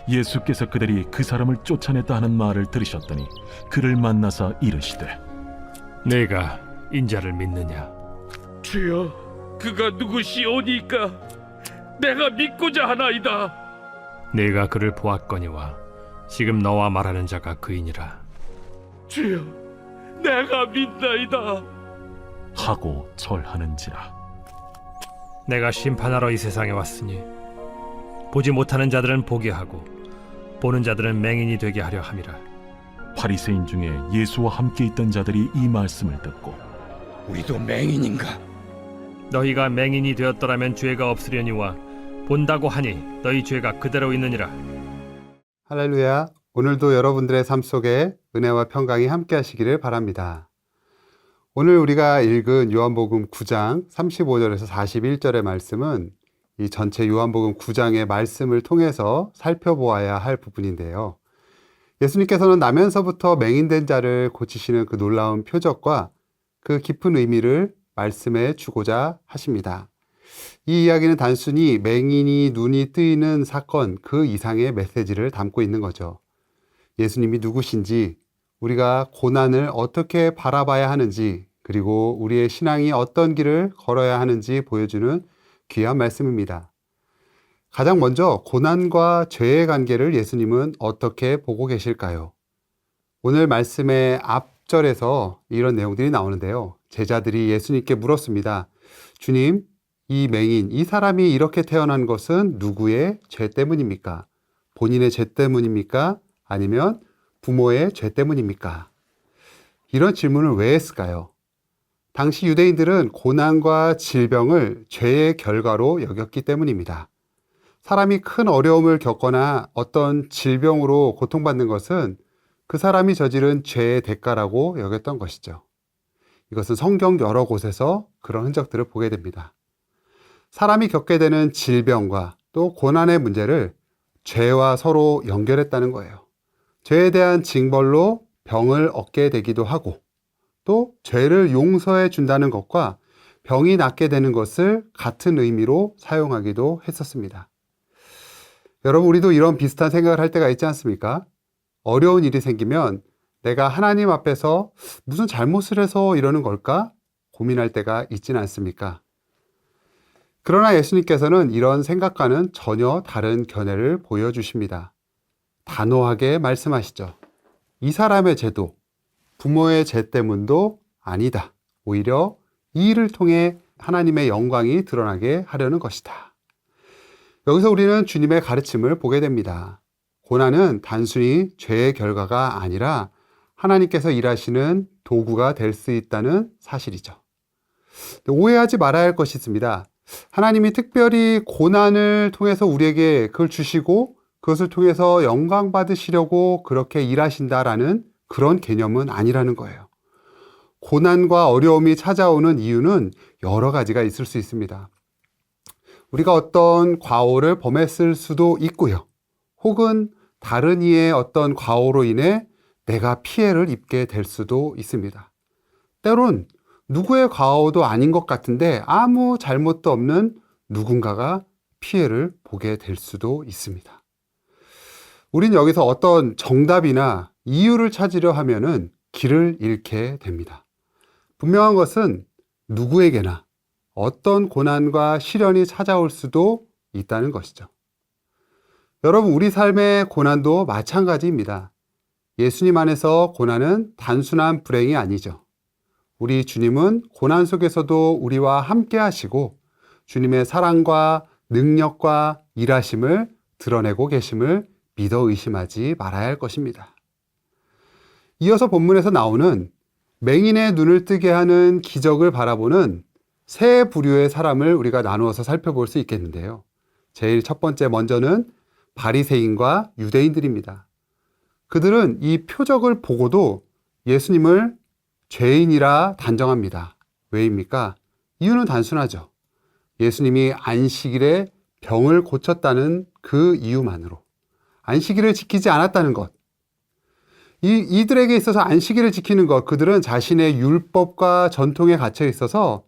예수께서 그들이 그 사람을 쫓아냈다 하는 말을 들으셨더니 그를 만나사 이르시되 네가 인자를 믿느냐? 주여, 그가 누구시오니까 내가 믿고자 하나이다. 네가 그를 보았거니와 지금 너와 말하는 자가 그이니라. 주여, 내가 믿나이다. 하고 절하는지라. 내가 심판하러 이 세상에 왔으니 보지 못하는 자들은 보게 하고 보는 자들은 맹인이 되게 하려 함이라. 바리새인 중에 예수와 함께 있던 자들이 이 말씀을 듣고 우리도 맹인인가? 너희가 맹인이 되었더라면 죄가 없으려니와 본다고 하니 너희 죄가 그대로 있느니라. 할렐루야. 오늘도 여러분들의 삶 속에 은혜와 평강이 함께 하시기를 바랍니다. 오늘 우리가 읽은 요한복음 9장 35절에서 41절의 말씀은 이 전체 요한복음 9장의 말씀을 통해서 살펴보아야 할 부분인데요. 예수님께서는 나면서부터 맹인된 자를 고치시는 그 놀라운 표적과 그 깊은 의미를 말씀해 주고자 하십니다. 이 이야기는 단순히 맹인이 눈이 뜨이는 사건 그 이상의 메시지를 담고 있는 거죠. 예수님이 누구신지, 우리가 고난을 어떻게 바라봐야 하는지, 그리고 우리의 신앙이 어떤 길을 걸어야 하는지 보여주는 귀한 말씀입니다. 가장 먼저 고난과 죄의 관계를 예수님은 어떻게 보고 계실까요? 오늘 말씀의 앞절에서 이런 내용들이 나오는데요. 제자들이 예수님께 물었습니다. 주님, 이 맹인, 이 사람이 이렇게 태어난 것은 누구의 죄 때문입니까? 본인의 죄 때문입니까? 아니면 부모의 죄 때문입니까? 이런 질문을 왜 했을까요? 당시 유대인들은 고난과 질병을 죄의 결과로 여겼기 때문입니다. 사람이 큰 어려움을 겪거나 어떤 질병으로 고통받는 것은 그 사람이 저지른 죄의 대가라고 여겼던 것이죠. 이것은 성경 여러 곳에서 그런 흔적들을 보게 됩니다. 사람이 겪게 되는 질병과 또 고난의 문제를 죄와 서로 연결했다는 거예요. 죄에 대한 징벌로 병을 얻게 되기도 하고 또 죄를 용서해 준다는 것과 병이 낫게 되는 것을 같은 의미로 사용하기도 했었습니다. 여러분, 우리도 이런 비슷한 생각을 할 때가 있지 않습니까? 어려운 일이 생기면 내가 하나님 앞에서 무슨 잘못을 해서 이러는 걸까? 고민할 때가 있지는 않습니까? 그러나 예수님께서는 이런 생각과는 전혀 다른 견해를 보여주십니다. 단호하게 말씀하시죠. 이 사람의 죄도 부모의 죄 때문도 아니다. 오히려 이 일을 통해 하나님의 영광이 드러나게 하려는 것이다. 여기서 우리는 주님의 가르침을 보게 됩니다. 고난은 단순히 죄의 결과가 아니라 하나님께서 일하시는 도구가 될 수 있다는 사실이죠. 오해하지 말아야 할 것이 있습니다. 하나님이 특별히 고난을 통해서 우리에게 그걸 주시고 그것을 통해서 영광 받으시려고 그렇게 일하신다라는 그런 개념은 아니라는 거예요. 고난과 어려움이 찾아오는 이유는 여러 가지가 있을 수 있습니다. 우리가 어떤 과오를 범했을 수도 있고요. 혹은 다른 이의 어떤 과오로 인해 내가 피해를 입게 될 수도 있습니다. 때론 누구의 과오도 아닌 것 같은데 아무 잘못도 없는 누군가가 피해를 보게 될 수도 있습니다. 우린 여기서 어떤 정답이나 이유를 찾으려 하면은 길을 잃게 됩니다. 분명한 것은 누구에게나 어떤 고난과 시련이 찾아올 수도 있다는 것이죠. 여러분, 우리 삶의 고난도 마찬가지입니다. 예수님 안에서 고난은 단순한 불행이 아니죠. 우리 주님은 고난 속에서도 우리와 함께 하시고 주님의 사랑과 능력과 일하심을 드러내고 계심을 믿어 의심하지 말아야 할 것입니다. 이어서 본문에서 나오는 맹인의 눈을 뜨게 하는 기적을 바라보는 세 부류의 사람을 우리가 나누어서 살펴볼 수 있겠는데요. 제일 첫 번째 먼저는 바리새인과 유대인들입니다. 그들은 이 표적을 보고도 예수님을 죄인이라 단정합니다. 왜입니까? 이유는 단순하죠. 예수님이 안식일에 병을 고쳤다는 그 이유만으로. 안식일을 지키지 않았다는 것. 이들에게 있어서 안식일을 지키는 것, 그들은 자신의 율법과 전통에 갇혀 있어서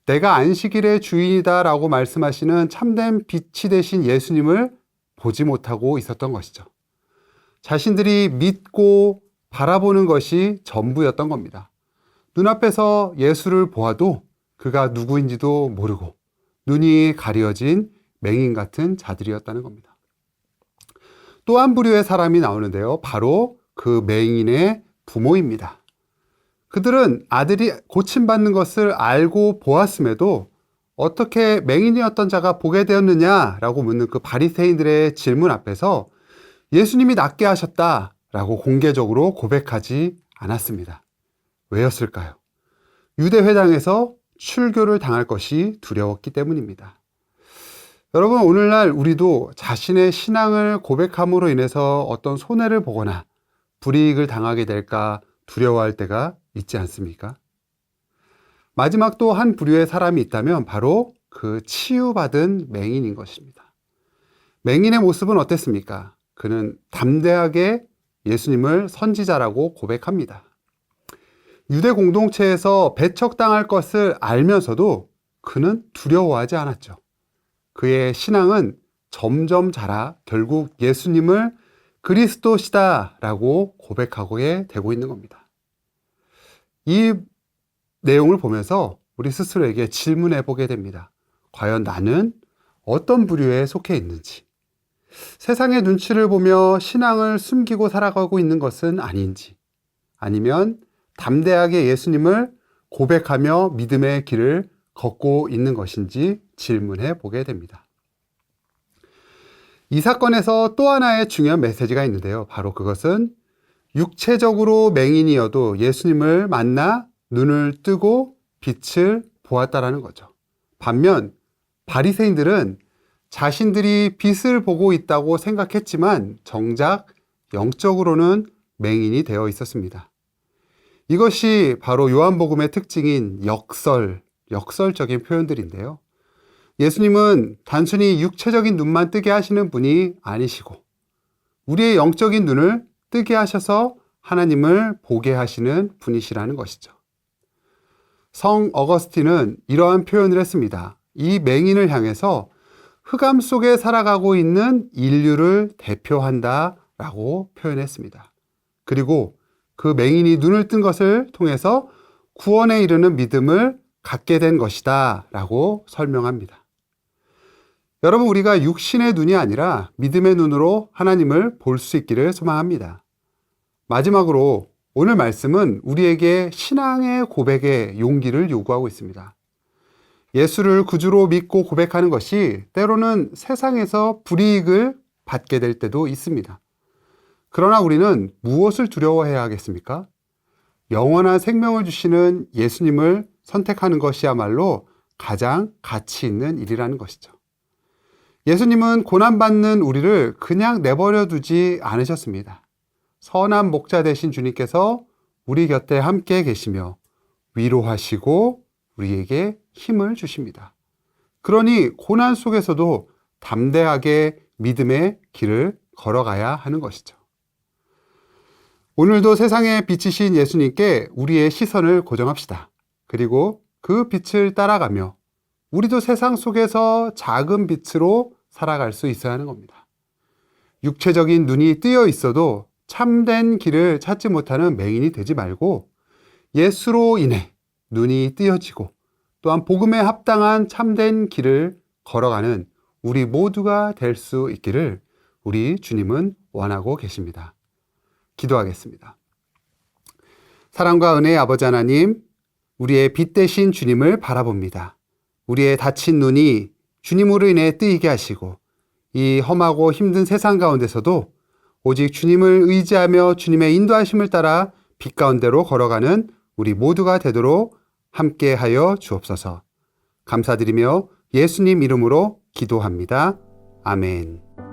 내가 안식일의 주인이다라고 말씀하시는 참된 빛이 되신 예수님을 보지 못하고 있었던 것이죠. 자신들이 믿고 바라보는 것이 전부였던 겁니다. 눈앞에서 예수를 보아도 그가 누구인지도 모르고 눈이 가려진 맹인 같은 자들이었다는 겁니다. 또 한 부류의 사람이 나오는데요. 바로 그 맹인의 부모입니다. 그들은 아들이 고침받는 것을 알고 보았음에도 어떻게 맹인이었던 자가 보게 되었느냐라고 묻는 그 바리새인들의 질문 앞에서 예수님이 낫게 하셨다라고 공개적으로 고백하지 않았습니다. 왜였을까요? 유대회당에서 출교를 당할 것이 두려웠기 때문입니다. 여러분, 오늘날 우리도 자신의 신앙을 고백함으로 인해서 어떤 손해를 보거나 불이익을 당하게 될까 두려워할 때가 있지 않습니까? 마지막 또 한 부류의 사람이 있다면 바로 그 치유받은 맹인인 것입니다. 맹인의 모습은 어땠습니까? 그는 담대하게 예수님을 선지자라고 고백합니다. 유대 공동체에서 배척당할 것을 알면서도 그는 두려워하지 않았죠. 그의 신앙은 점점 자라 결국 예수님을 그리스도시다라고 고백하게 되고 있는 겁니다. 이 내용을 보면서 우리 스스로에게 질문해 보게 됩니다. 과연 나는 어떤 부류에 속해 있는지, 세상의 눈치를 보며 신앙을 숨기고 살아가고 있는 것은 아닌지, 아니면 담대하게 예수님을 고백하며 믿음의 길을 걷고 있는 것인지 질문해 보게 됩니다. 이 사건에서 또 하나의 중요한 메시지가 있는데요. 바로 그것은 육체적으로 맹인이어도 예수님을 만나 눈을 뜨고 빛을 보았다라는 거죠. 반면 바리새인들은 자신들이 빛을 보고 있다고 생각했지만 정작 영적으로는 맹인이 되어 있었습니다. 이것이 바로 요한복음의 특징인 역설적인 표현들인데요. 예수님은 단순히 육체적인 눈만 뜨게 하시는 분이 아니시고 우리의 영적인 눈을 뜨게 하셔서 하나님을 보게 하시는 분이시라는 것이죠. 성 어거스틴은 이러한 표현을 했습니다. 이 맹인을 향해서 흑암 속에 살아가고 있는 인류를 대표한다라고 표현했습니다. 그리고 그 맹인이 눈을 뜬 것을 통해서 구원에 이르는 믿음을 갖게 된 것이다 라고 설명합니다. 여러분, 우리가 육신의 눈이 아니라 믿음의 눈으로 하나님을 볼 수 있기를 소망합니다. 마지막으로 오늘 말씀은 우리에게 신앙의 고백의 용기를 요구하고 있습니다. 예수를 구주로 믿고 고백하는 것이 때로는 세상에서 불이익을 받게 될 때도 있습니다. 그러나 우리는 무엇을 두려워해야 하겠습니까? 영원한 생명을 주시는 예수님을 선택하는 것이야말로 가장 가치 있는 일이라는 것이죠. 예수님은 고난받는 우리를 그냥 내버려 두지 않으셨습니다. 선한 목자 되신 주님께서 우리 곁에 함께 계시며 위로하시고 우리에게 힘을 주십니다. 그러니 고난 속에서도 담대하게 믿음의 길을 걸어가야 하는 것이죠. 오늘도 세상에 빛이신 예수님께 우리의 시선을 고정합시다. 그리고 그 빛을 따라가며 우리도 세상 속에서 작은 빛으로 살아갈 수 있어야 하는 겁니다. 육체적인 눈이 뜨여 있어도 참된 길을 찾지 못하는 맹인이 되지 말고 예수로 인해 눈이 뜨여지고 또한 복음에 합당한 참된 길을 걸어가는 우리 모두가 될 수 있기를 우리 주님은 원하고 계십니다. 기도하겠습니다. 사랑과 은혜의 아버지 하나님, 우리의 빛 되신 주님을 바라봅니다. 우리의 다친 눈이 주님으로 인해 뜨이게 하시고 이 험하고 힘든 세상 가운데서도 오직 주님을 의지하며 주님의 인도하심을 따라 빛 가운데로 걸어가는 우리 모두가 되도록 함께하여 주옵소서. 감사드리며 예수님 이름으로 기도합니다. 아멘.